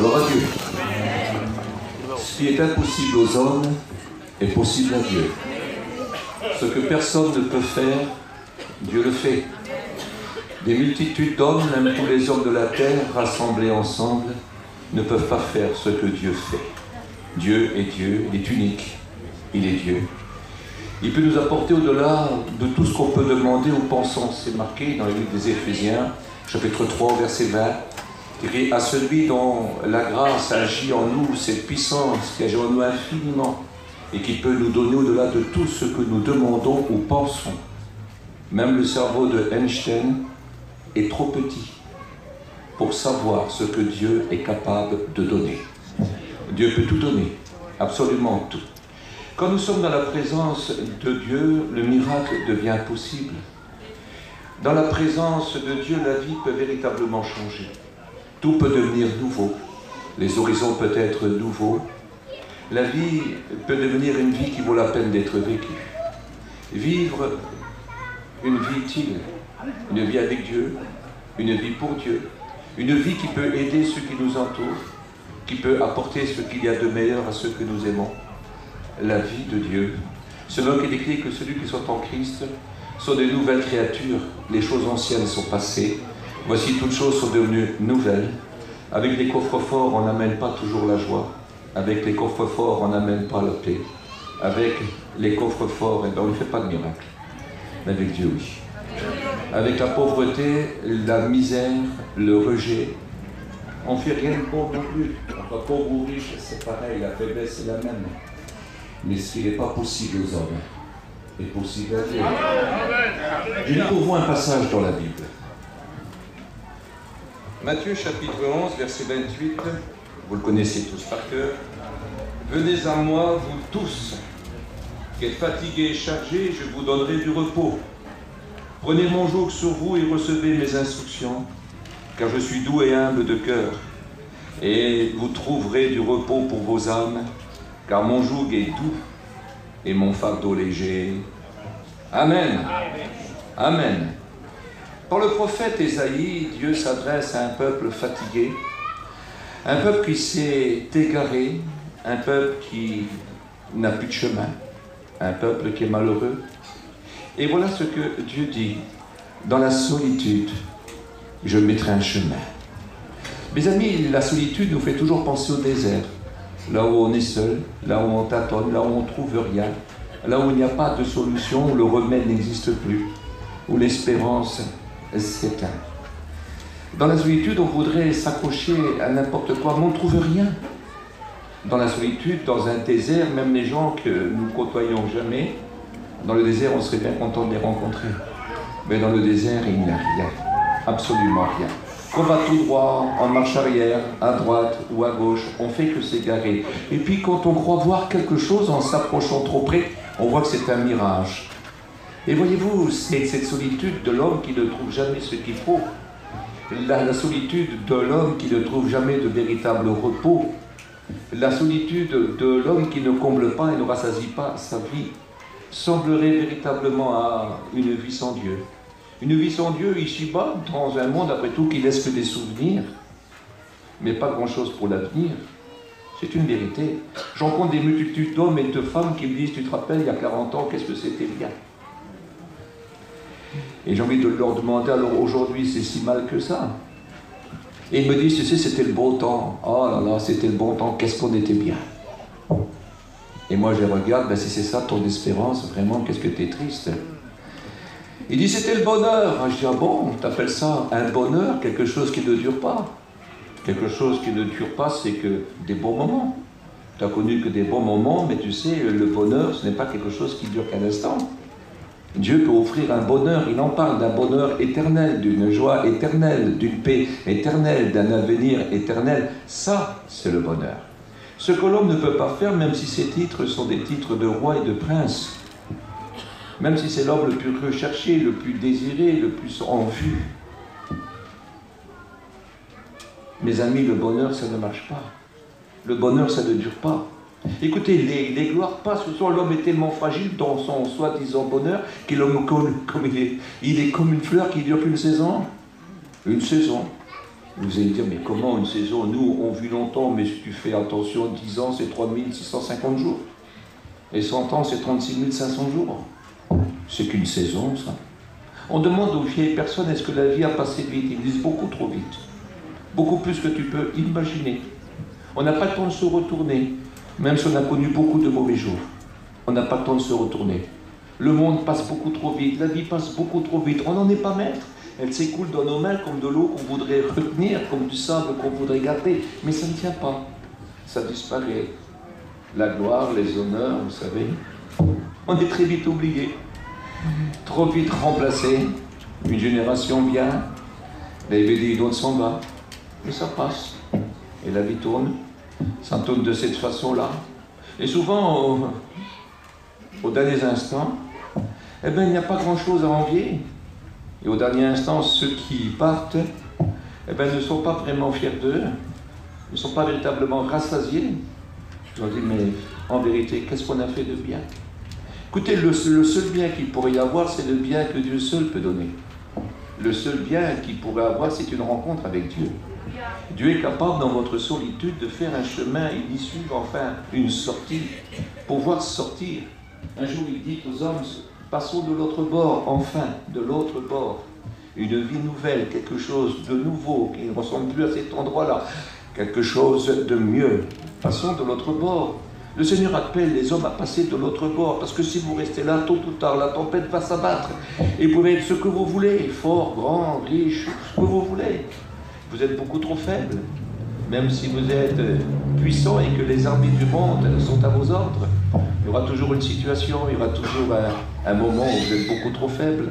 Gloire à Dieu. Ce qui est impossible aux hommes est possible à Dieu. Ce que personne ne peut faire, Dieu le fait. Des multitudes d'hommes, même tous les hommes de la terre, rassemblés ensemble, ne peuvent pas faire ce que Dieu fait. Dieu est Dieu, il est unique, il est Dieu. Il peut nous apporter au-delà de tout ce qu'on peut demander ou pensons. C'est marqué dans le livre des Éphésiens, chapitre 3, verset 20. « À celui dont la grâce agit en nous, cette puissance qui agit en nous infiniment, et qui peut nous donner au-delà de tout ce que nous demandons ou pensons. » Même le cerveau de Einstein est trop petit pour savoir ce que Dieu est capable de donner. Dieu peut tout donner, absolument tout. Quand nous sommes dans la présence de Dieu, le miracle devient possible. Dans la présence de Dieu, la vie peut véritablement changer. Tout peut devenir nouveau. Les horizons peuvent être nouveaux. La vie peut devenir une vie qui vaut la peine d'être vécue. Vivre une vie utile, une vie avec Dieu, une vie pour Dieu, une vie qui peut aider ceux qui nous entourent, qui peut apporter ce qu'il y a de meilleur à ceux que nous aimons. La vie de Dieu. Selon qu'il est écrit que celui qui soit en Christ sont de nouvelles créatures. Les choses anciennes sont passées. Voici toutes choses sont devenues nouvelles. Avec les coffres forts, on n'amène pas toujours la joie. Avec les coffres forts, on n'amène pas la paix. Avec les coffres forts, eh bien, on ne fait pas de miracle. Mais avec Dieu, oui. Avec la pauvreté, la misère, le rejet, on ne fait rien de bon non plus. Enfin, pauvre ou riche, c'est pareil, la faiblesse est la même. Mais ce qui n'est pas possible aux hommes est possible à Dieu. J'ai lu pour vous un passage dans la Bible. Matthieu chapitre 11, verset 28, vous le connaissez tous par cœur. « Venez à moi, vous tous, qui êtes fatigués et chargés, je vous donnerai du repos. Prenez mon joug sur vous et recevez mes instructions, car je suis doux et humble de cœur, et vous trouverez du repos pour vos âmes, car mon joug est doux et mon fardeau léger. » Amen. Amen. Par le prophète Ésaïe, Dieu s'adresse à un peuple fatigué, un peuple qui s'est égaré, un peuple qui n'a plus de chemin, un peuple qui est malheureux. Et voilà ce que Dieu dit. Dans la solitude, je mettrai un chemin. Mes amis, la solitude nous fait toujours penser au désert. Là où on est seul, là où on tâtonne, là où on ne trouve rien, là où il n'y a pas de solution, où le remède n'existe plus, où l'espérance s'éteint. Dans la solitude, on voudrait s'accrocher à n'importe quoi, mais on ne trouve rien. Dans la solitude, dans un désert, même les gens que nous côtoyons jamais, dans le désert, on serait bien content de les rencontrer. Mais dans le désert, il n'y a rien, absolument rien. Qu'on va tout droit, en marche arrière, à droite ou à gauche, on fait que s'égarer. Et puis quand on croit voir quelque chose en s'approchant trop près, on voit que c'est un mirage. Et voyez-vous, c'est cette solitude de l'homme qui ne trouve jamais ce qu'il faut. La solitude de l'homme qui ne trouve jamais de véritable repos. La solitude de l'homme qui ne comble pas et ne rassasie pas sa vie semblerait véritablement à une vie sans Dieu. Une vie sans Dieu ici-bas, dans un monde après tout qui laisse que des souvenirs, mais pas grand-chose pour l'avenir. C'est une vérité. J'en compte des multitudes d'hommes et de femmes qui me disent « Tu te rappelles, il y a 40 ans, qu'est-ce que c'était bien ?» Et j'ai envie de leur demander « Alors aujourd'hui, c'est si mal que ça ?» Et ils me disent « Tu sais, c'était le beau temps. Oh là là, c'était le bon temps, qu'est-ce qu'on était bien ?» Et moi, je les regarde, ben, si c'est ça ton espérance, vraiment, qu'est-ce que t'es triste. Il dit, c'était le bonheur. Je dis, ah bon, t'appelles ça un bonheur, quelque chose qui ne dure pas. Quelque chose qui ne dure pas, c'est que des bons moments. Tu n'as connu que des bons moments, mais tu sais, le bonheur, ce n'est pas quelque chose qui dure qu'un instant. Dieu peut offrir un bonheur, il en parle d'un bonheur éternel, d'une joie éternelle, d'une paix éternelle, d'un avenir éternel. Ça, c'est le bonheur. Ce que l'homme ne peut pas faire, même si ces titres sont des titres de roi et de prince, même si c'est l'homme le plus recherché, le plus désiré, le plus en vue. Mes amis, le bonheur, ça ne marche pas. Le bonheur, ça ne dure pas. Écoutez, les gloires passent, souvent l'homme est tellement fragile dans son soi-disant bonheur qu'il est comme une fleur qui ne dure qu'une saison. Une saison. Vous allez dire, mais comment une saison? Nous, on vit longtemps, mais si tu fais attention, 10 ans, c'est 3650 jours. Et 100 ans, c'est 36 500 jours. C'est qu'une saison, ça. On demande aux vieilles personnes, est-ce que la vie a passé vite? Ils disent beaucoup trop vite. Beaucoup plus que tu peux imaginer. On n'a pas le temps de se retourner, même si on a connu beaucoup de mauvais jours. On n'a pas le temps de se retourner. Le monde passe beaucoup trop vite, la vie passe beaucoup trop vite. On n'en est pas maître. Elle s'écoule dans nos mains comme de l'eau qu'on voudrait retenir, comme du sable qu'on voudrait garder. Mais ça ne tient pas. Ça disparaît. La gloire, les honneurs, vous savez. On est très vite oublié. Trop vite remplacé. Une génération vient. Les BD d'autres s'en va. Et ça passe. Et la vie tourne. Ça tourne de cette façon-là. Et souvent, aux derniers instants, eh bien, il n'y a pas grand-chose à envier. Et au dernier instant, ceux qui partent, eh bien, ne sont pas vraiment fiers d'eux, ne sont pas véritablement rassasiés. Ils ont dit, mais en vérité, qu'est-ce qu'on a fait de bien? Écoutez, le seul bien qu'il pourrait y avoir, c'est le bien que Dieu seul peut donner. Le seul bien qu'il pourrait avoir, c'est une rencontre avec Dieu. Dieu est capable, dans votre solitude, de faire un chemin, une issue, enfin, une sortie, pouvoir sortir. Un jour, il dit aux hommes, passons de l'autre bord, enfin, de l'autre bord. Une vie nouvelle, quelque chose de nouveau, qui ne ressemble plus à cet endroit-là. Quelque chose de mieux. Passons de l'autre bord. Le Seigneur appelle les hommes à passer de l'autre bord, parce que si vous restez là, tôt ou tard, la tempête va s'abattre. Et vous pouvez être ce que vous voulez, fort, grand, riche, ce que vous voulez. Vous êtes beaucoup trop faible. Même si vous êtes puissant et que les armées du monde sont à vos ordres, il y aura toujours une situation, il y aura toujours un moment où vous êtes beaucoup trop faible.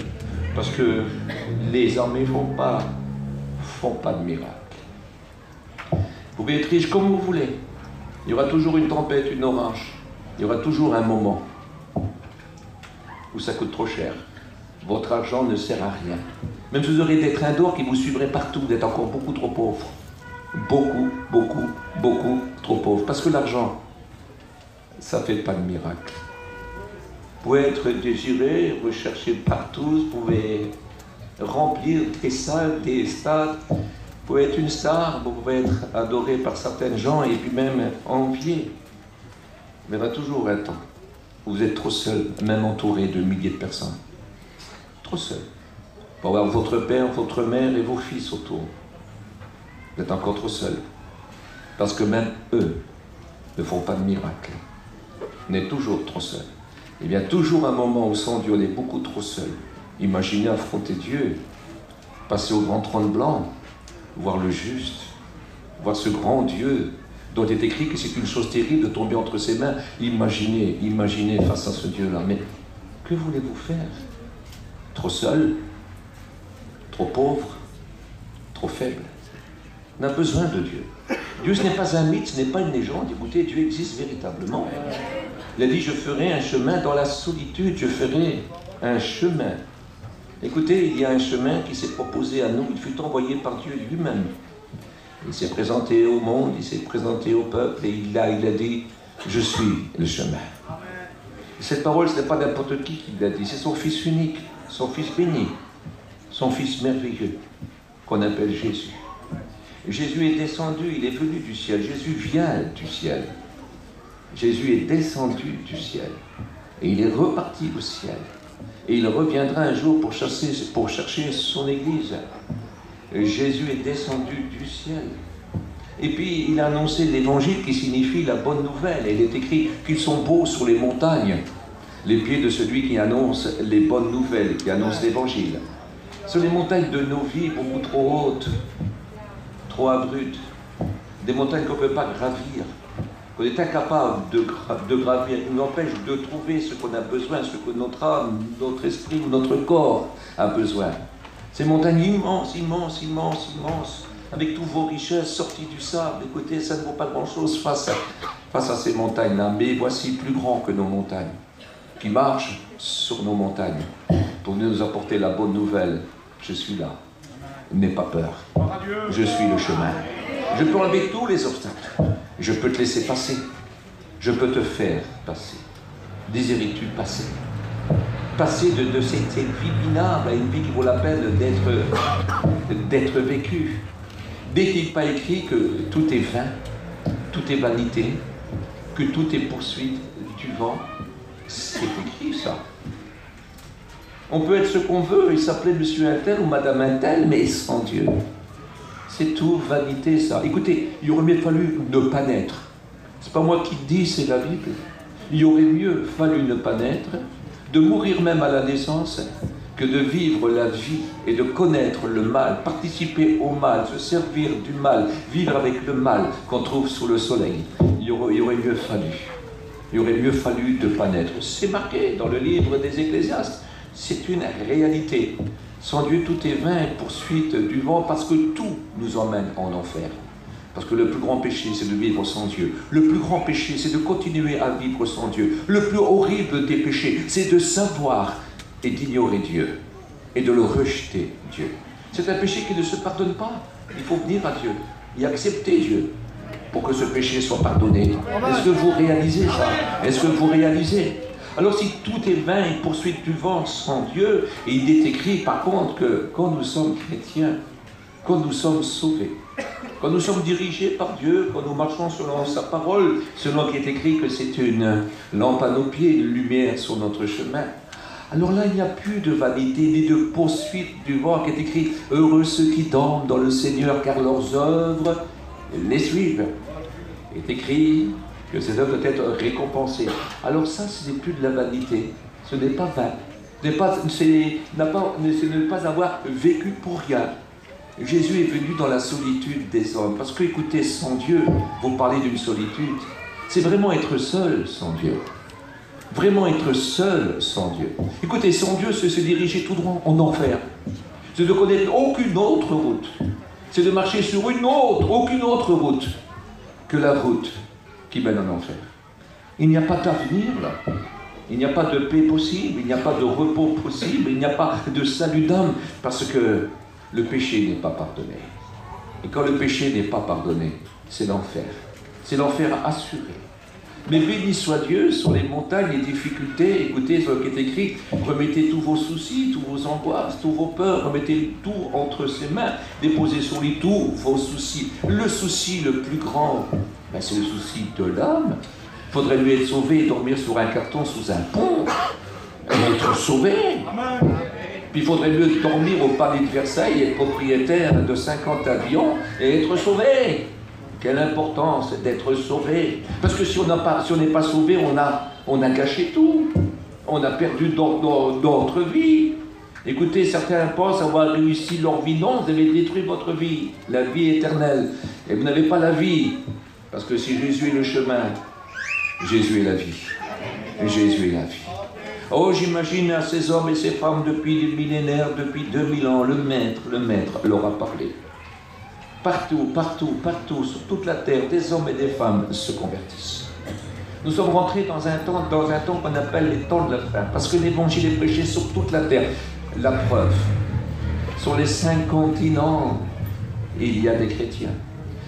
Parce que les armées ne font pas de miracle. Vous pouvez être riche comme vous voulez. Il y aura toujours une tempête, une orage. Il y aura toujours un moment où ça coûte trop cher. Votre argent ne sert à rien. Même si vous aurez des trains d'or qui vous suivraient partout, vous êtes encore beaucoup trop pauvre. Beaucoup, beaucoup, beaucoup trop pauvre. Parce que l'argent, ça ne fait pas de miracle. Vous pouvez être désiré, recherché partout, vous pouvez remplir des salles, des stades. Vous pouvez être une star, vous pouvez être adoré par certains gens et puis même envié. Mais il y aura toujours un temps où vous êtes trop seul, même entouré de milliers de personnes. Trop seul. Pour avoir votre père, votre mère et vos fils autour. Vous êtes encore trop seul. Parce que même eux ne font pas de miracle. On est toujours trop seul. Il y a toujours un moment où sans Dieu, on est beaucoup trop seul. Imaginez affronter Dieu, passer au grand trône blanc, voir le juste, voir ce grand Dieu dont il est écrit que c'est une chose terrible de tomber entre ses mains. Imaginez face à ce Dieu-là. Mais que voulez-vous faire? Trop seul, trop pauvre, trop faible. On a besoin de Dieu. Dieu, ce n'est pas un mythe, ce n'est pas une légende. Écoutez, Dieu existe véritablement. Il a dit, je ferai un chemin dans la solitude, je ferai un chemin. Écoutez, il y a un chemin qui s'est proposé à nous, il fut envoyé par Dieu lui-même. Il s'est présenté au monde, il s'est présenté au peuple, et il a dit, je suis le chemin. Cette parole, ce n'est pas n'importe qui l'a dit, c'est son Fils unique, son Fils béni, son Fils merveilleux, qu'on appelle Jésus. Jésus est descendu, il est venu du ciel, Jésus vient du ciel. Jésus est descendu du ciel, et il est reparti au ciel. Et il reviendra un jour pour chercher son Église. Jésus est descendu du ciel. Et puis il a annoncé l'Évangile qui signifie la bonne nouvelle. Et il est écrit qu'ils sont beaux sur les montagnes, les pieds de celui qui annonce les bonnes nouvelles, qui annonce l'Évangile. Sur les montagnes de nos vies, beaucoup trop hautes, trop abruptes, des montagnes qu'on ne peut pas gravir, qu'on est incapable de gravir, qui nous empêche de trouver ce qu'on a besoin, ce que notre âme, notre esprit ou notre corps a besoin. Ces montagnes immenses, immenses, immenses, immenses, avec toutes vos richesses sorties du sable. Écoutez, ça ne vaut pas grand-chose face à ces montagnes-là. Mais voici plus grand que nos montagnes, qui marchent sur nos montagnes pour nous apporter la bonne nouvelle. Je suis là. N'aie pas peur. Je suis le chemin. Je peux enlever tous les obstacles. Je peux te laisser passer. Je peux te faire passer. Désirais-tu passer? Passer de cette vie minable à une vie qui vaut la peine d'être vécue. N'est-il pas écrit que tout est vain, tout est vanité, que tout est poursuite du vent? C'est écrit ça. On peut être ce qu'on veut et s'appeler monsieur un tel ou madame un tel, mais sans Dieu. C'est tout vanité ça. Écoutez, il aurait mieux fallu ne pas naître. C'est pas moi qui le dis, c'est la Bible. Il aurait mieux fallu ne pas naître, de mourir même à la naissance, que de vivre la vie et de connaître le mal, participer au mal, se servir du mal, vivre avec le mal qu'on trouve sous le soleil. Il aurait mieux fallu. Il aurait mieux fallu de ne pas naître. C'est marqué dans le livre des Ecclésiastes. C'est une réalité. Sans Dieu, tout est vain et poursuite du vent, parce que tout nous emmène en enfer. Parce que le plus grand péché, c'est de vivre sans Dieu. Le plus grand péché, c'est de continuer à vivre sans Dieu. Le plus horrible des péchés, c'est de savoir et d'ignorer Dieu et de le rejeter, Dieu. C'est un péché qui ne se pardonne pas. Il faut venir à Dieu et accepter Dieu pour que ce péché soit pardonné. Est-ce que vous réalisez ça? Est-ce que vous réalisez? Alors si tout est vain et poursuite du vent sans Dieu, et il est écrit par contre que quand nous sommes chrétiens, quand nous sommes sauvés, quand nous sommes dirigés par Dieu, quand nous marchons selon sa parole, selon qu'il est écrit que c'est une lampe à nos pieds, une lumière sur notre chemin, alors là il n'y a plus de vanité ni de poursuite du vent, qui est écrit « Heureux ceux qui dorment dans le Seigneur, car leurs œuvres les suivent ». Il est écrit que ces œuvres doivent être récompensées. Alors ça, ce n'est plus de la vanité, ce n'est pas vain, ce n'est pas avoir vécu pour rien. Jésus est venu dans la solitude des hommes, parce que écoutez, sans Dieu, vous parlez d'une solitude, c'est vraiment être seul sans Dieu. Vraiment être seul sans Dieu. Écoutez, sans Dieu, c'est se diriger tout droit en enfer. C'est de connaître aucune autre route. C'est de marcher sur aucune autre route que la route qui mène en enfer. Il n'y a pas d'avenir là. Il n'y a pas de paix possible, il n'y a pas de repos possible, il n'y a pas de salut d'âme, parce que le péché n'est pas pardonné. Et quand le péché n'est pas pardonné, c'est l'enfer. C'est l'enfer assuré. Mais béni soit Dieu, sur les montagnes, les difficultés, écoutez ce qui est écrit, remettez tous vos soucis, tous vos angoisses, tous vos peurs, remettez tout entre ses mains, déposez sur lui tous vos soucis. Le souci le plus grand, ben c'est le souci de l'âme. Il faudrait lui être sauvé et dormir sur un carton sous un pont, et être sauvé. Puis il faudrait mieux dormir au palais de Versailles, être propriétaire de 50 avions et être sauvé. Quelle importance d'être sauvé. Parce que si on n'est pas sauvé, on a gâché tout. On a perdu notre vie. Écoutez, certains pensent avoir réussi leur vie. Non, vous avez détruit votre vie, la vie éternelle. Et vous n'avez pas la vie. Parce que si Jésus est le chemin, Jésus est la vie. Jésus est la vie. Oh, j'imagine à ces hommes et ces femmes depuis des millénaires, depuis 2000 ans, le maître leur a parlé. Partout, sur toute la terre, des hommes et des femmes se convertissent. Nous sommes rentrés dans un temps qu'on appelle les temps de la fin, parce que l'évangile est prêché sur toute la terre. La preuve, sur les 5 continents, il y a des chrétiens.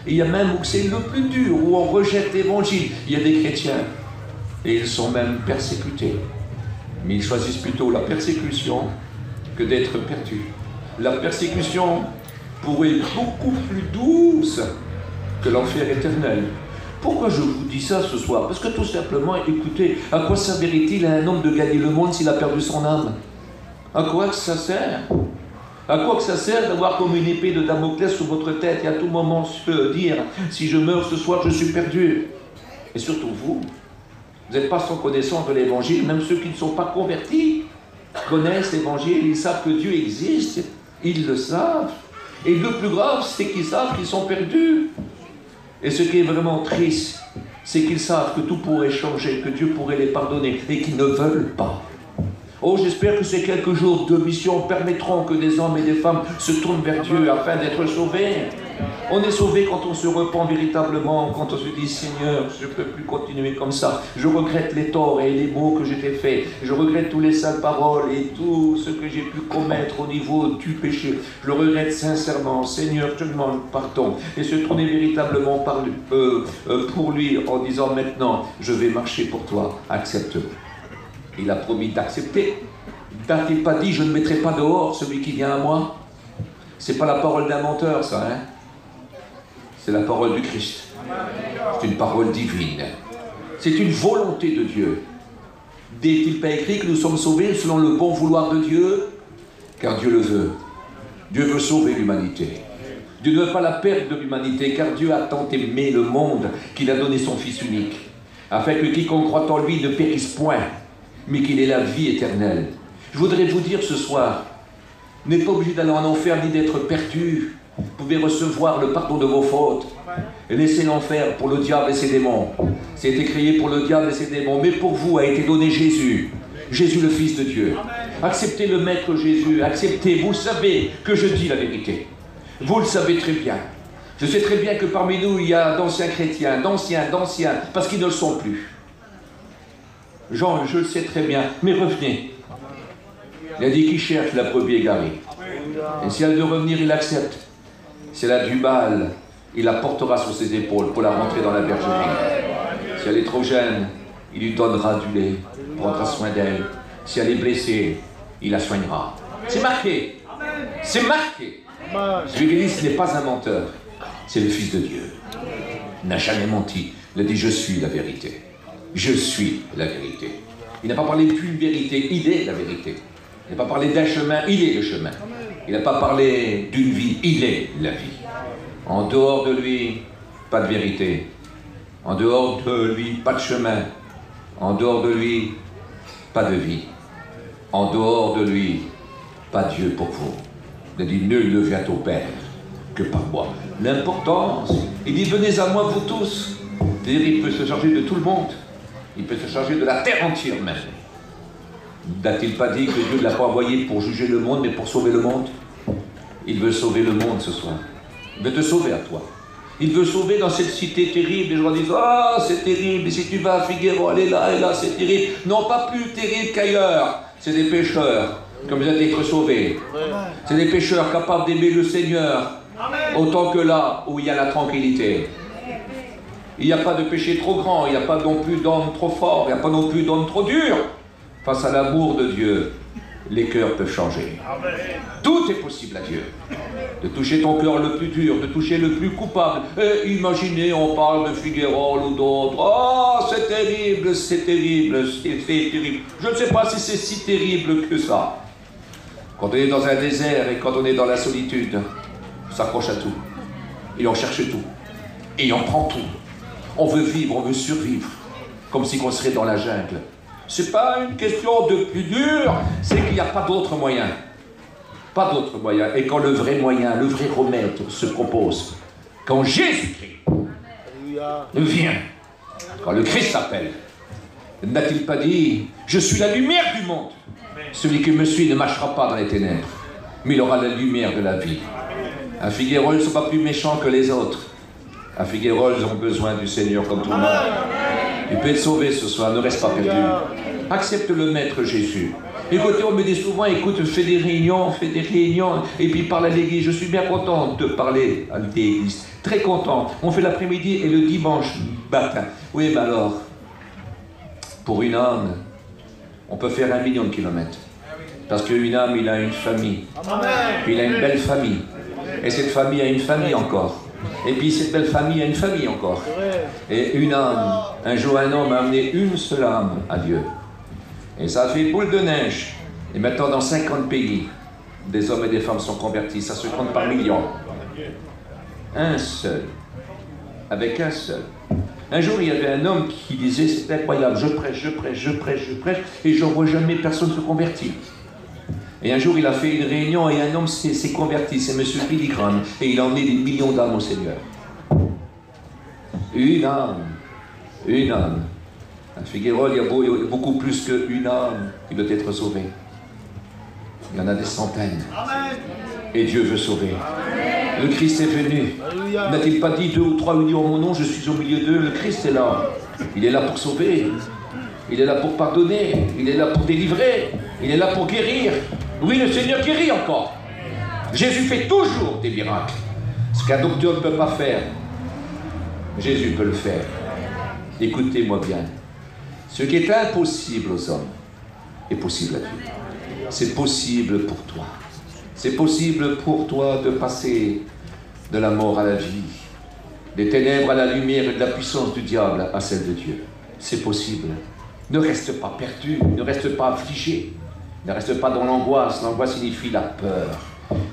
Il y a même où c'est le plus dur, où on rejette l'évangile, il y a des chrétiens. Et ils sont même persécutés. Mais ils choisissent plutôt la persécution que d'être perdus. La persécution pourrait être beaucoup plus douce que l'enfer éternel. Pourquoi je vous dis ça ce soir? Parce que tout simplement, écoutez, à quoi servirait-il à un homme de gagner le monde s'il a perdu son âme? À quoi que ça sert? À quoi que ça sert d'avoir comme une épée de Damoclès sur votre tête et à tout moment se dire, si je meurs ce soir, je suis perdu? Et surtout vous n'êtes pas sans connaissance de l'évangile, même ceux qui ne sont pas convertis connaissent l'évangile, ils savent que Dieu existe, ils le savent. Et le plus grave, c'est qu'ils savent qu'ils sont perdus. Et ce qui est vraiment triste, c'est qu'ils savent que tout pourrait changer, que Dieu pourrait les pardonner, et qu'ils ne veulent pas. Oh, j'espère que ces quelques jours de mission permettront que des hommes et des femmes se tournent vers Dieu afin d'être sauvés. On est sauvé quand on se repent véritablement, quand on se dit « Seigneur, je ne peux plus continuer comme ça. Je regrette les torts et les maux que j'ai faits. Je regrette tous les sales paroles et tout ce que j'ai pu commettre au niveau du péché. Je le regrette sincèrement. Seigneur, je te demande pardon. » Et se tourner véritablement pour lui en disant « Maintenant, je vais marcher pour toi. Accepte-le. » Il a promis d'accepter. N'a-t-il pas dit « Je ne mettrai pas dehors celui qui vient à moi » ? C'est pas la parole d'un menteur, ça, hein? C'est la parole du Christ. C'est une parole divine. C'est une volonté de Dieu. N'est-il pas écrit que nous sommes sauvés selon le bon vouloir de Dieu? Car Dieu le veut. Dieu veut sauver l'humanité. Dieu ne veut pas la perte de l'humanité, car Dieu a tant aimé le monde qu'il a donné son Fils unique, afin que quiconque croit en lui ne périsse point, mais qu'il ait la vie éternelle. Je voudrais vous dire ce soir, vous n'êtes pas obligé d'aller en enfer ni d'être perdu. Vous pouvez recevoir le pardon de vos fautes et laisser l'enfer pour le diable et ses démons. C'était créé pour le diable et ses démons, mais pour vous a été donné Jésus. Jésus le Fils de Dieu. Acceptez le Maître Jésus, acceptez, vous savez que je dis la vérité. Vous le savez très bien. Je sais très bien que parmi nous, il y a d'anciens chrétiens, d'anciens, parce qu'ils ne le sont plus. Jean, je le sais très bien, mais revenez. Il a dit qu'il cherche la brebis égarée. Et si elle veut revenir, il accepte. Si elle a du mal, il la portera sur ses épaules pour la rentrer dans la bergerie. Si elle est trop jeune, il lui donnera du lait, prendra soin d'elle. Si elle est blessée, il la soignera. C'est marqué. C'est marqué. Celui qui dit ce n'est pas un menteur, c'est le Fils de Dieu. Il n'a jamais menti. Il a dit je suis la vérité. Je suis la vérité. Il n'a pas parlé d'une vérité, il est la vérité. Il n'a pas parlé d'un chemin, il est le chemin. Il n'a pas parlé d'une vie, il est la vie. En dehors de lui, pas de vérité. En dehors de lui, pas de chemin. En dehors de lui, pas de vie. En dehors de lui, pas Dieu pour vous. Il a dit, nul ne vient au Père que par moi. L'importance, il dit, venez à moi vous tous. C'est-à-dire, il peut se charger de tout le monde. Il peut se charger de la terre entière même. N'a-t-il pas dit que Dieu ne l'a pas envoyé pour juger le monde, mais pour sauver le monde? Il veut sauver le monde ce soir. Il veut te sauver à toi. Il veut sauver dans cette cité terrible. Les gens disent, ah, c'est terrible. Et si tu vas à Figueroa, elle est là, et là, c'est terrible. Non, pas plus terrible qu'ailleurs. C'est des pécheurs, comme vous êtes sauvés. C'est des pécheurs capables d'aimer le Seigneur, autant que là où il y a la tranquillité. Il n'y a pas de péché trop grand, il n'y a pas non plus d'homme trop fort, il n'y a pas non plus d'homme trop dur. Face à l'amour de Dieu, les cœurs peuvent changer. Tout est possible à Dieu. De toucher ton cœur le plus dur, de toucher le plus coupable. Et imaginez, on parle de Figueroa ou d'autres. Oh, c'est terrible, c'est terrible, c'est terrible. Je ne sais pas si c'est si terrible que ça. Quand on est dans un désert et quand on est dans la solitude, on s'accroche à tout. Et on cherche tout. Et on prend tout. On veut vivre, on veut survivre. Comme si on serait dans la jungle. C'est pas une question de plus dur, c'est qu'il n'y a pas d'autre moyen. Pas d'autre moyen. Et quand le vrai moyen, le vrai remède se propose, quand Jésus-Christ vient, quand le Christ s'appelle, n'a-t-il pas dit, je suis la lumière du monde. Celui qui me suit ne marchera pas dans les ténèbres, mais il aura la lumière de la vie. À Figueroa, ils ne sont pas plus méchants que les autres. À Figueroa, ils ont besoin du Seigneur comme tout le monde. Il peut être sauvé ce soir, ne reste pas perdu. Accepte le Maître Jésus. Écoutez, on me dit souvent, écoute, fais des réunions, et puis parle à l'église. Je suis bien content de parler à l'église. Très content. On fait l'après-midi et le dimanche matin. Oui, mais alors, pour une âme, on peut faire 1 million de kilomètres. Parce qu'une âme, il a une famille. Puis il a une belle famille. Et cette famille a une famille encore. Et puis cette belle famille a une famille encore. Et une âme, un jour un homme a amené une seule âme à Dieu. Et ça a fait boule de neige. Et maintenant dans 50 pays, des hommes et des femmes sont convertis. Ça se compte par millions. Un seul. Avec un seul. Un jour il y avait un homme qui disait, c'est incroyable, je prêche, et je ne vois jamais personne se convertir. Et un jour, il a fait une réunion et un homme s'est converti, c'est M. Billy Graham, et il a emmené des millions d'âmes au Seigneur. Une âme. À Figueroa, il y a beaucoup plus qu'une âme qui doit être sauvée. Il y en a des centaines. Et Dieu veut sauver. Le Christ est venu. N'a-t-il pas dit 2 ou 3 unis en mon nom, je suis au milieu d'eux? Le Christ est là. Il est là pour sauver. Il est là pour pardonner. Il est là pour délivrer. Il est là pour guérir. Oui, le Seigneur guérit encore. Jésus fait toujours des miracles. Ce qu'un docteur ne peut pas faire, Jésus peut le faire. Écoutez-moi bien. Ce qui est impossible aux hommes est possible à Dieu. C'est possible pour toi. C'est possible pour toi de passer de la mort à la vie. Des ténèbres à la lumière et de la puissance du diable à celle de Dieu. C'est possible. Ne reste pas perdu, ne reste pas affligé, ne reste pas dans l'angoisse. L'angoisse signifie la peur.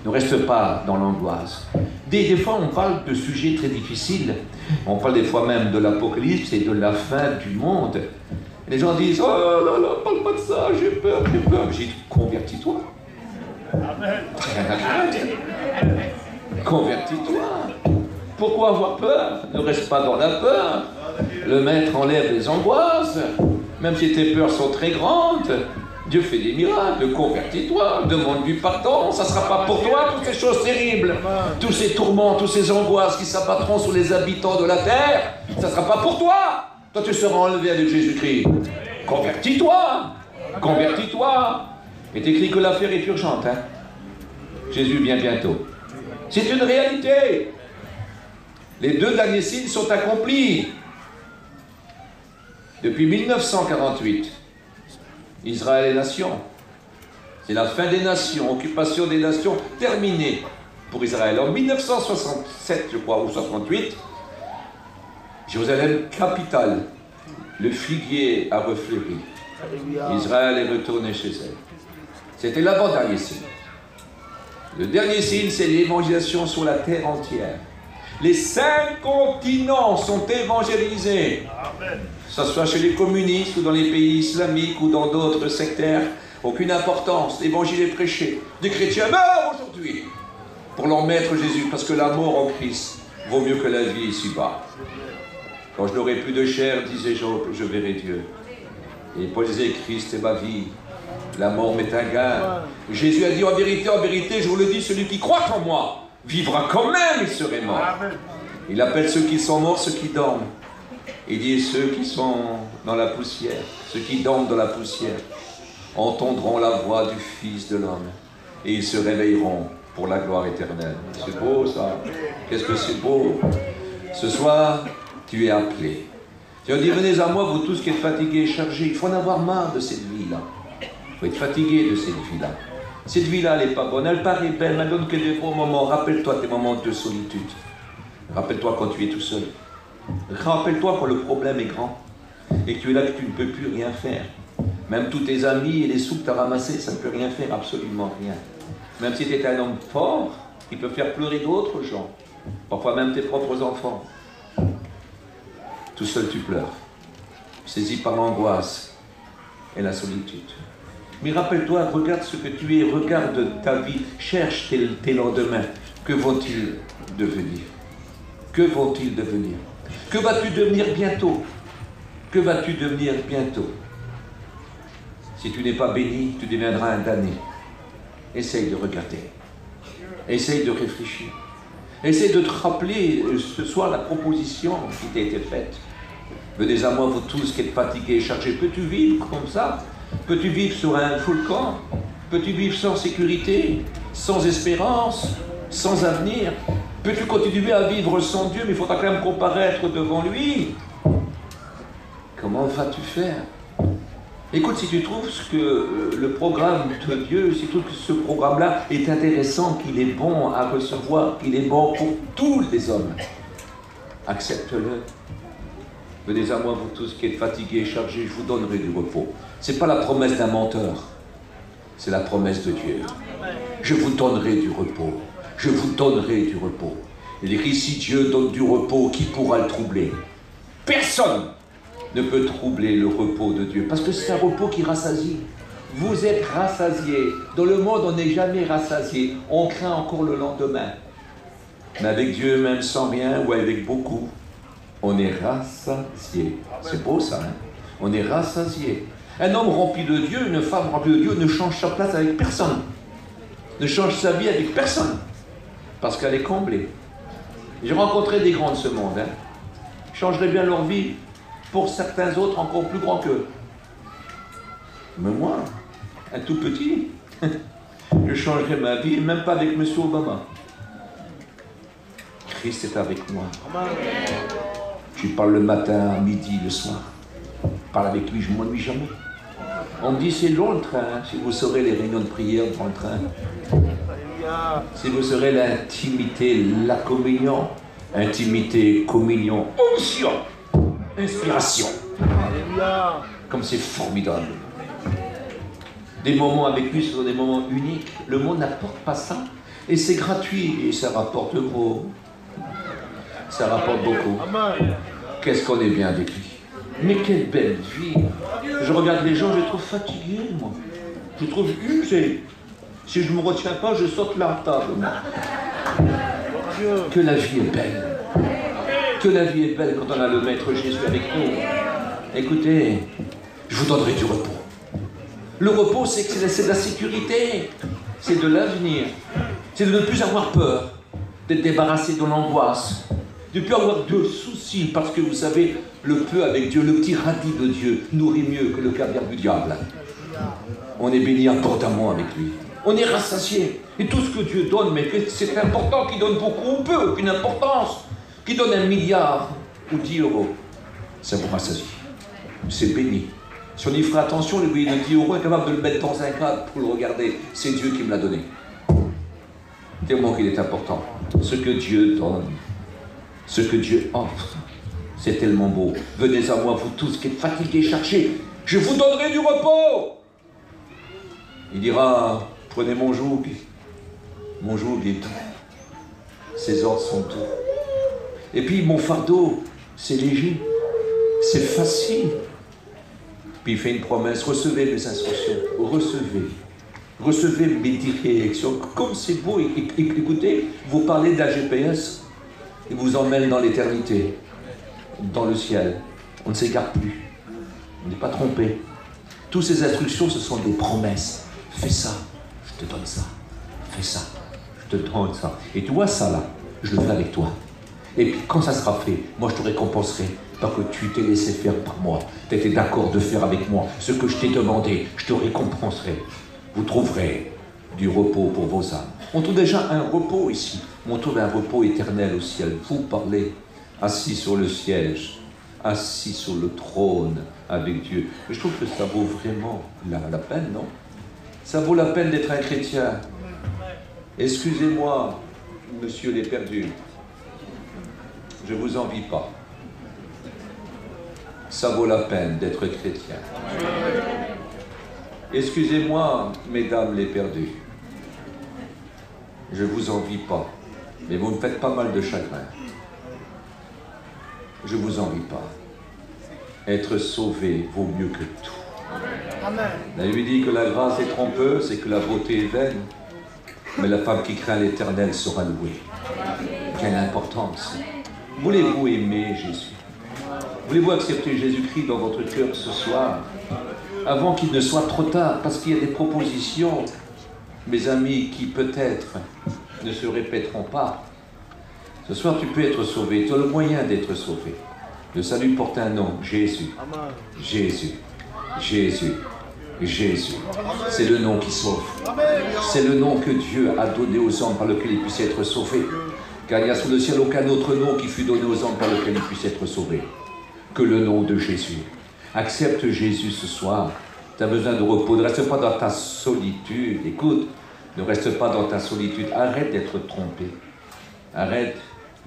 Ne reste pas dans l'angoisse. Des fois, on parle de sujets très difficiles. On parle des fois même de l'apocalypse et de la fin du monde. Et les gens disent, oh là là, parle pas de ça, j'ai peur, j'ai peur. J'ai dit, convertis-toi. Convertis-toi. Pourquoi avoir peur? Ne reste pas dans la peur. Le maître enlève les angoisses. Même si tes peurs sont très grandes, Dieu fait des miracles. Convertis-toi, demande du pardon. Ça ne sera pas pour toi toutes ces choses terribles, tous ces tourments, toutes ces angoisses qui s'abattront sur les habitants de la terre. Ça ne sera pas pour toi. Toi, tu seras enlevé avec Jésus-Christ. Convertis-toi. Convertis-toi. Il est écrit que l'affaire est urgente. Hein? Jésus vient bientôt. C'est une réalité. Les 2 derniers signes sont accomplis. Depuis 1948, Israël est nation. C'est la fin des nations, occupation des nations terminée pour Israël. En 1967, je crois, ou 68, Jérusalem, capitale, le figuier a refleuri. Israël est retourné chez elle. C'était l'avant-dernier signe. Le dernier signe, c'est l'évangélisation sur la terre entière. Les 5 continents sont évangélisés. Amen. Que ce soit chez les communistes ou dans les pays islamiques ou dans d'autres sectaires, aucune importance. L'évangile est prêché. Des chrétiens meurent aujourd'hui pour leur maître Jésus, parce que la mort en Christ vaut mieux que la vie ici-bas. Quand je n'aurai plus de chair, disait Job, je verrai Dieu. Et Paul disait, Christ est ma vie. La mort m'est un gain. Jésus a dit, en vérité, je vous le dis, celui qui croit en moi vivra quand même, il serait mort. Il appelle ceux qui sont morts, ceux qui dorment. Il dit, ceux qui sont dans la poussière, ceux qui dorment dans la poussière, entendront la voix du Fils de l'homme. Et ils se réveilleront pour la gloire éternelle. C'est beau ça. Qu'est-ce que c'est beau. Ce soir, tu es appelé. Dieu dit, venez à moi, vous tous qui êtes fatigués et chargés. Il faut en avoir marre de cette vie-là. Il faut être fatigué de cette vie-là. Cette vie-là, elle n'est pas bonne. Elle paraît belle, elle ne donne que des bons moments. Rappelle-toi tes moments de solitude. Rappelle-toi quand tu es tout seul. Rappelle-toi quand le problème est grand. Et que tu es là, que tu ne peux plus rien faire. Même tous tes amis et les sous que tu as ramassés, ça ne peut rien faire, absolument rien. Même si tu es un homme fort, il peut faire pleurer d'autres gens. Parfois même tes propres enfants. Tout seul tu pleures. Saisi par l'angoisse et la solitude. Mais rappelle-toi, regarde ce que tu es, regarde ta vie, cherche tes lendemains. Que vont-ils devenir? Que vont-ils devenir? Que vas-tu devenir bientôt? Que vas-tu devenir bientôt? Si tu n'es pas béni, tu deviendras un damné. Essaye de regarder. Essaye de réfléchir. Essaye de te rappeler ce soir la proposition qui t'a été faite. Venez à moi, vous tous qui êtes fatigués et chargés. Peux-tu vivre comme ça? Peux-tu vivre sur un volcan? Peux-tu vivre sans sécurité, sans espérance, sans avenir? Peux-tu continuer à vivre sans Dieu, mais il faudra quand même comparaître devant lui? Comment vas-tu faire? Écoute, si tu trouves que le programme de Dieu, si tu trouves que ce programme-là est intéressant, qu'il est bon à recevoir, qu'il est bon pour tous les hommes, accepte-le. Venez à moi, vous tous qui êtes fatigués et chargés, je vous donnerai du repos. Ce n'est pas la promesse d'un menteur, c'est la promesse de Dieu. Je vous donnerai du repos. Je vous donnerai du repos. Il est écrit, si Dieu donne du repos, qui pourra le troubler? Personne ne peut troubler le repos de Dieu, parce que c'est un repos qui rassasie. Vous êtes rassasiés. Dans le monde, on n'est jamais rassasié. On craint encore le lendemain. Mais avec Dieu, même sans rien, ou avec beaucoup, on est rassasié. C'est beau ça, hein? On est rassasié. Un homme rempli de Dieu, une femme remplie de Dieu ne change sa place avec personne. Ne change sa vie avec personne. Parce qu'elle est comblée. J'ai rencontré des grands de ce monde. Hein. Ils changeraient bien leur vie pour certains autres encore plus grands qu'eux. Mais moi, un tout petit, je changerai ma vie, même pas avec M. Obama. Christ est avec moi. Je parle le matin, à midi, le soir. Je parle avec lui, je ne m'ennuie jamais. On me dit, c'est long le train, hein, si vous saurez les réunions de prière dans le train. Si vous saurez l'intimité, la communion, Intimité, communion, onction, inspiration. Comme c'est formidable. Des moments avec lui sont des moments uniques. Le monde n'apporte pas ça. Et c'est gratuit. Et ça rapporte gros. Ça rapporte beaucoup. Qu'est-ce qu'on est bien avec lui. Mais quelle belle vie. Je regarde les gens, je les trouve fatigués, moi. Je les trouve usés. Si je ne me retiens pas, je saute la table, moi. Que la vie est belle. Que la vie est belle quand on a le Maître Jésus avec nous. Écoutez, je vous donnerai du repos. Le repos, c'est de la sécurité. C'est de l'avenir. C'est de ne plus avoir peur. D'être débarrassé de l'angoisse. De ne plus avoir de soucis. Parce que vous savez, le peu avec Dieu, le petit radis de Dieu, nourrit mieux que le caviar du diable. On est béni abondamment avec lui. On est rassasié. Et tout ce que Dieu donne, mais c'est important qu'il donne beaucoup ou peu, aucune importance. Qu'il donne 1 milliard ou 10 euros, ça vous rassasie. C'est béni. Si on y fera attention, le billet de 10 euros est capable de le mettre dans un cadre pour le regarder. C'est Dieu qui me l'a donné. Tellement qu'il est important. Ce que Dieu donne, ce que Dieu offre, c'est tellement beau. Venez à moi, vous tous qui êtes fatigués, cherchez. Je vous donnerai du repos. Il dira, prenez mon joug est doux. Ses ordres sont doux. Et puis mon fardeau, c'est léger, c'est facile. Puis il fait une promesse, recevez mes instructions, recevez mes directions. Comme c'est beau, écoutez, vous parlez d'un GPS, il vous emmène dans l'éternité, dans le ciel. On ne s'égare plus, on n'est pas trompé. Toutes ces instructions, ce sont des promesses. Fais ça, je te donne ça. Fais ça, je te donne ça. Et tu vois ça là, je le fais avec toi. Et puis quand ça sera fait, moi je te récompenserai parce que tu t'es laissé faire par moi. Tu étais d'accord de faire avec moi ce que je t'ai demandé, je te récompenserai. Vous trouverez du repos pour vos âmes. On trouve déjà un repos ici. On trouve un repos éternel au ciel. Vous parlez assis sur le siège, assis sur le trône avec Dieu. Et je trouve que ça vaut vraiment la peine, non? Ça vaut la peine d'être un chrétien. Excusez-moi, monsieur les perdus. Je ne vous envie pas. Ça vaut la peine d'être chrétien. Excusez-moi, mesdames les perdues. Je ne vous envie pas. Mais vous me faites pas mal de chagrin. Je ne vous envie pas. Être sauvé vaut mieux que tout. Amen. La Bible dit que la grâce est trompeuse et que la beauté est vaine. Mais la femme qui craint l'Éternel sera louée. Quelle importance. Voulez-vous aimer Jésus? Voulez-vous accepter Jésus-Christ dans votre cœur ce soir? Avant qu'il ne soit trop tard, parce qu'il y a des propositions, mes amis, qui peut-être ne se répéteront pas. Ce soir, tu peux être sauvé. Tu as le moyen d'être sauvé. Le salut porte un nom, Jésus. Jésus. Jésus. Jésus. C'est le nom qui sauve. C'est le nom que Dieu a donné aux hommes par lequel ils puissent être sauvés. Car il n'y a sous le ciel aucun autre nom qui fut donné aux hommes par lequel ils puissent être sauvés que le nom de Jésus. Accepte Jésus ce soir. Tu as besoin de repos. Ne reste pas dans ta solitude. Écoute, ne reste pas dans ta solitude. Arrête d'être trompé. Arrête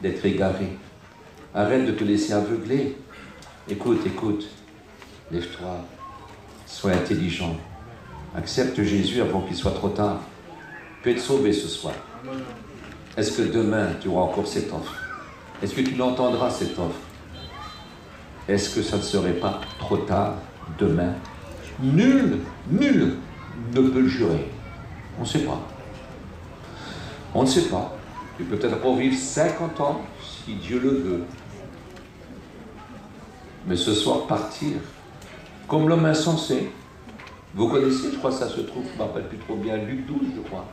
d'être égaré. Arrête de te laisser aveugler. Écoute, écoute. Lève-toi. Sois intelligent. Accepte Jésus avant qu'il soit trop tard. Tu peux être sauvé ce soir. Est-ce que demain, tu auras encore cette offre? Est-ce que tu l'entendras, cette offre? Est-ce que ça ne serait pas trop tard demain? Nul ne peut le jurer. On ne sait pas. On ne sait pas. Tu peux peut-être encore vivre 50 ans, si Dieu le veut. Mais ce soir, partir, comme l'homme insensé. Vous connaissez, je crois que ça se trouve, je ne me rappelle plus trop bien, Luc 12, je crois.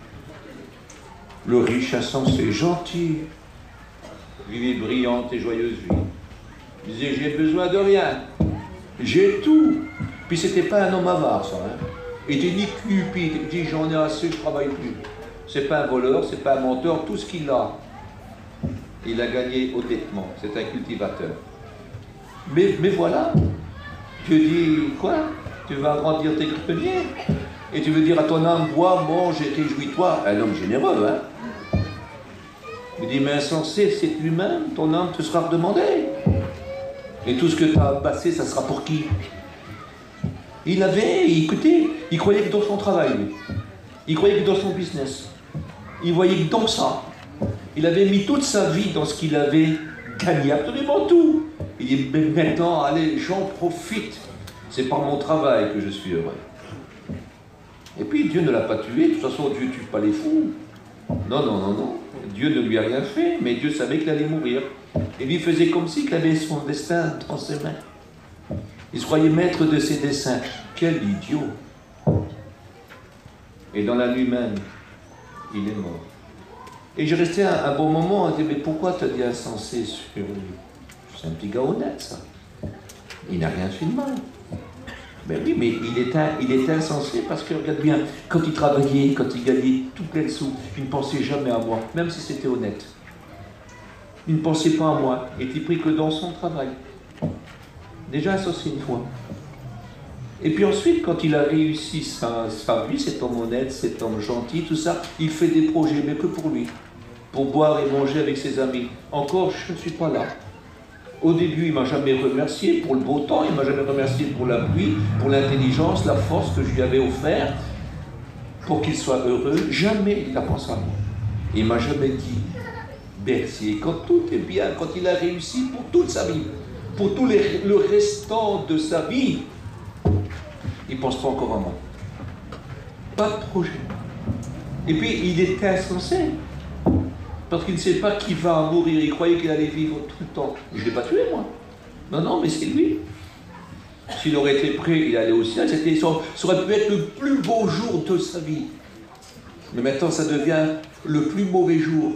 Le riche insensé, gentil, vivait brillante et joyeuse vie. Il disait, j'ai besoin de rien, j'ai tout. Puis c'était pas un homme avare, ça. Hein. Il était ni cupide, il dit, j'en ai assez, je travaille plus. C'est pas un voleur, c'est pas un menteur, tout ce qu'il a, il a gagné honnêtement. C'est un cultivateur. Mais voilà, Dieu dit, quoi? Tu vas agrandir tes greniers et tu veux dire à ton âme, bois, mange et réjouis-toi. Un homme généreux, hein? Il dit, mais insensé, c'est lui-même, ton âme te sera redemandée. Et tout ce que tu as passé, ça sera pour qui? Écoutez, il croyait que dans son travail, lui. Il croyait que dans son business. Il voyait que dans ça. Il avait mis toute sa vie dans ce qu'il avait gagné, absolument tout. Il dit, mais maintenant, allez, j'en profite. C'est par mon travail que je suis heureux. Et puis Dieu ne l'a pas tué. De toute façon, Dieu ne tue pas les fous. Non, non, non, non. Dieu ne lui a rien fait, mais Dieu savait qu'il allait mourir. Et lui faisait comme s'il avait son destin dans ses mains. Il se croyait maître de ses desseins. Quel idiot! Et dans la nuit même, il est mort. Et j'ai resté un bon moment à dire, mais pourquoi tu as dit insensé sur lui? C'est un petit gars honnête, ça. Il n'a rien fait de mal. Ben oui, mais il était insensé parce que, regarde bien, quand il travaillait, quand il gagnait tout plein de sous, il ne pensait jamais à moi, même si c'était honnête. Il ne pensait pas à moi, il était pris que dans son travail. Déjà associé une fois. Et puis ensuite, quand il a réussi sa vie, cet homme honnête, cet homme gentil, tout ça, il fait des projets, mais que pour lui. Pour boire et manger avec ses amis. Encore, je ne suis pas là. Au début, il ne m'a jamais remercié pour le beau temps, il ne m'a jamais remercié pour la pluie, pour l'intelligence, la force que je lui avais offert, pour qu'il soit heureux. Jamais il n'a pensé à moi. Il ne m'a jamais dit merci. Et quand tout est bien, quand il a réussi pour toute sa vie, pour tout le restant de sa vie, il ne pense pas encore à moi. Pas de projet. Et puis, il était insensé. Parce qu'il ne sait pas qui va mourir. Il croyait qu'il allait vivre tout le temps. Je ne l'ai pas tué, moi. Non, non, mais c'est lui. S'il aurait été prêt, il allait au ciel. Ça aurait pu être le plus beau jour de sa vie. Mais maintenant, ça devient le plus mauvais jour.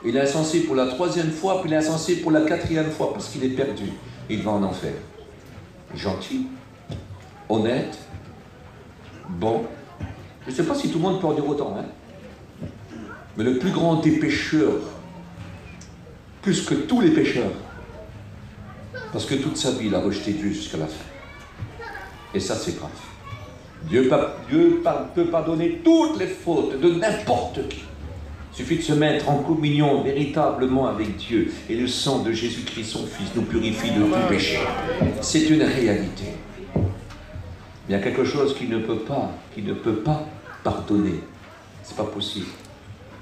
Il est insensé pour la 3e fois, puis il est insensé pour la 4e fois, parce qu'il est perdu. Il va en enfer. Gentil, honnête, bon. Je ne sais pas si tout le monde peut en dire autant, hein. Mais le plus grand des pécheurs, plus que tous les pécheurs, parce que toute sa vie, il a rejeté Dieu jusqu'à la fin. Et ça, c'est grave. Dieu peut pardonner toutes les fautes de n'importe qui. Il suffit de se mettre en communion véritablement avec Dieu. Et le sang de Jésus-Christ, son Fils, nous purifie de tout péché. C'est une réalité. Il y a quelque chose qui ne peut pas pardonner. C'est pas possible.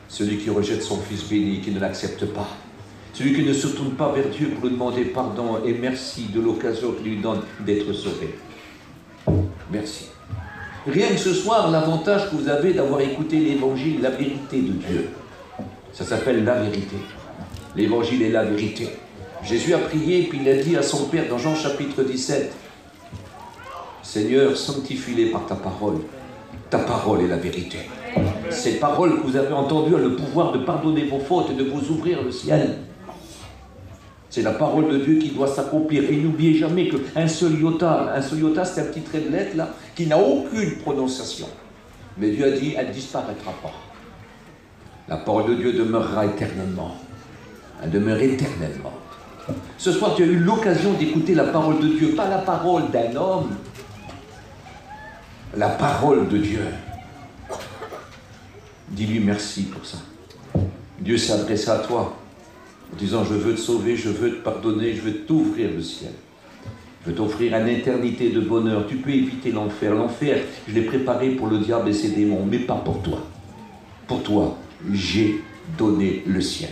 Celui qui rejette son Fils béni, qui ne l'accepte pas. Celui qui ne se tourne pas vers Dieu pour lui demander pardon et merci de l'occasion qu'il lui donne d'être sauvé. Merci. Rien que ce soir, l'avantage que vous avez d'avoir écouté l'évangile, la vérité de Dieu. Ça s'appelle la vérité. L'évangile est la vérité. Jésus a prié, puis il a dit à son Père dans Jean chapitre 17, Seigneur, sanctifie-les par ta parole. Ta parole est la vérité. Cette parole que vous avez entendue a le pouvoir de pardonner vos fautes et de vous ouvrir le ciel. C'est la parole de Dieu qui doit s'accomplir. Et n'oubliez jamais qu'un seul iota, c'est un petit trait de lettre là, qui n'a aucune prononciation. Mais Dieu a dit, elle ne disparaîtra pas. La parole de Dieu demeurera éternellement. Elle demeure éternellement. Ce soir, tu as eu l'occasion d'écouter la parole de Dieu, pas la parole d'un homme, la parole de Dieu. Dis-lui merci pour ça. Dieu s'est adressé à toi en disant, je veux te sauver, je veux te pardonner, je veux t'ouvrir le ciel. Je veux t'offrir une éternité de bonheur. Tu peux éviter l'enfer. L'enfer, je l'ai préparé pour le diable et ses démons, mais pas pour toi. Pour toi, j'ai donné le ciel.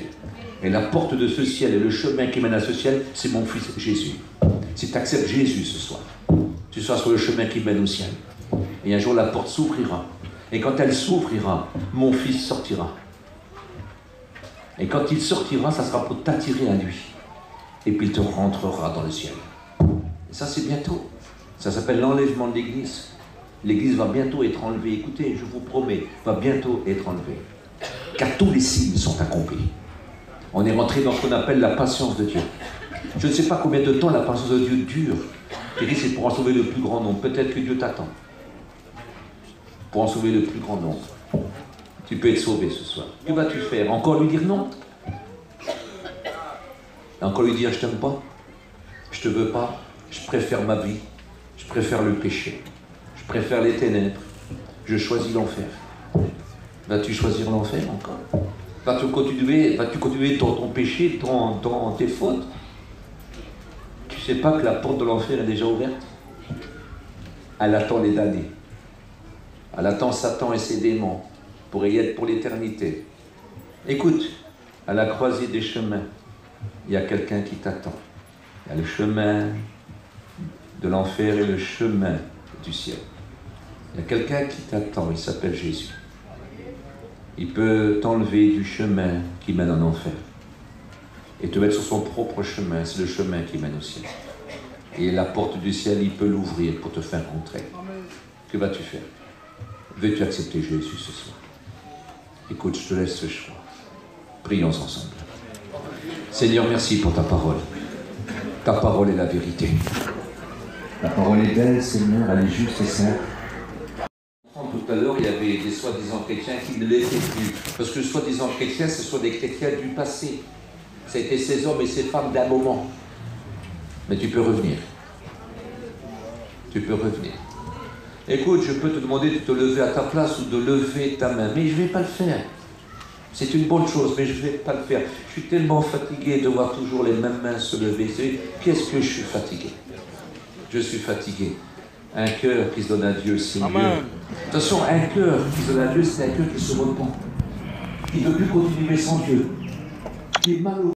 Et la porte de ce ciel et le chemin qui mène à ce ciel, c'est mon Fils Jésus. Si tu acceptes Jésus ce soir, tu seras sur le chemin qui mène au ciel. Et un jour, la porte s'ouvrira. Et quand elle s'ouvrira, mon Fils sortira. Et quand il sortira, ça sera pour t'attirer à lui. Et puis il te rentrera dans le ciel. Et ça, c'est bientôt. Ça s'appelle l'enlèvement de l'Église. L'Église va bientôt être enlevée. Écoutez, je vous promets, va bientôt être enlevée. Car tous les signes sont accomplis. On est rentré dans ce qu'on appelle la patience de Dieu. Je ne sais pas combien de temps la patience de Dieu dure. Il dit, c'est pour en sauver le plus grand nombre. Peut-être que Dieu t'attend. Pour en sauver le plus grand nombre. Tu peux être sauvé ce soir. Que vas-tu faire? Encore lui dire non? Encore lui dire je t'aime pas? Je te veux pas? Je préfère ma vie. Je préfère le péché. Je préfère les ténèbres. Je choisis l'enfer. Vas-tu choisir l'enfer encore? Vas-tu continuer dans ton péché, dans tes fautes? Tu sais pas que la porte de l'enfer est déjà ouverte? Elle attend les damnés. Elle attend Satan et ses démons pour y être pour l'éternité. Écoute, à la croisée des chemins, il y a quelqu'un qui t'attend. Il y a le chemin de l'enfer et le chemin du ciel. Il y a quelqu'un qui t'attend, il s'appelle Jésus. Il peut t'enlever du chemin qui mène en enfer et te mettre sur son propre chemin. C'est le chemin qui mène au ciel. Et la porte du ciel, il peut l'ouvrir pour te faire rentrer. Que vas-tu faire? Veux-tu accepter Jésus ce soir? Écoute, je te laisse ce choix. Prions ensemble. Seigneur, merci pour ta parole. Ta parole est la vérité. La parole est belle, Seigneur, elle est juste et simple. Tout à l'heure, il y avait des soi-disant chrétiens qui ne l'étaient plus. Parce que soi-disant chrétiens, ce sont des chrétiens du passé. C'était ces hommes et ces femmes d'un moment. Mais tu peux revenir. Tu peux revenir. Écoute, je peux te demander de te lever à ta place ou de lever ta main, mais je ne vais pas le faire. C'est une bonne chose, mais je ne vais pas le faire. Je suis tellement fatigué de voir toujours les mêmes mains se lever. Qu'est-ce que je suis fatigué? Je suis fatigué. Un cœur qui se donne à Dieu, c'est mieux. Attention, un cœur qui se donne à Dieu, c'est un cœur qui se repent, qui ne veut plus continuer sans Dieu, qui est malheureux.